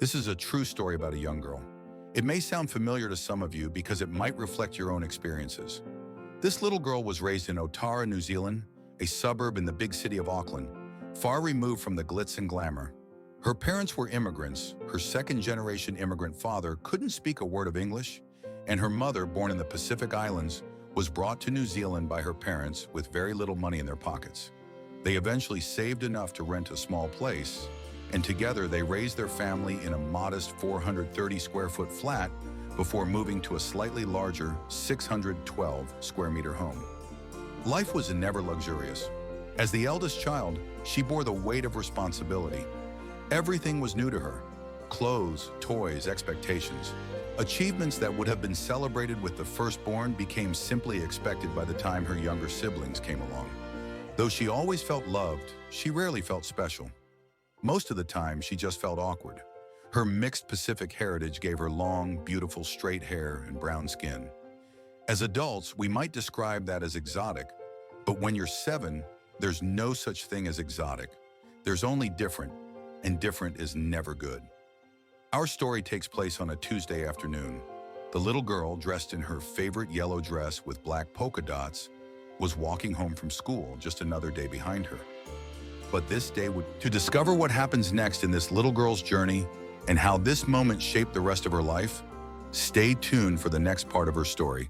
This is a true story about a young girl. It may sound familiar to some of you because it might reflect your own experiences. This little girl was raised in Otara, New Zealand, a suburb in the big city of Auckland, far removed from the glitz and glamour. Her parents were immigrants. Her second-generation immigrant father couldn't speak a word of English, and her mother, born in the Pacific Islands, was brought to New Zealand by her parents with very little money in their pockets. They eventually saved enough to rent a small place, and together they raised their family in a modest 430 square foot flat before moving to a slightly larger 612 square meter home. Life was never luxurious. As the eldest child, she bore the weight of responsibility. Everything was new to her: clothes, toys, expectations. Achievements that would have been celebrated with the firstborn became simply expected by the time her younger siblings came along. Though she always felt loved, she rarely felt special. Most of the time, she just felt awkward. Her mixed Pacific heritage gave her long, beautiful straight hair and brown skin. As adults, we might describe that as exotic, but when you're 7, there's no such thing as exotic. There's only different, and different is never good. Our story takes place on a Tuesday afternoon. The little girl, dressed in her favorite yellow dress with black polka dots, was walking home from school, just another day behind her. But this day would... To discover what happens next in this little girl's journey and how this moment shaped the rest of her life, stay tuned for the next part of her story.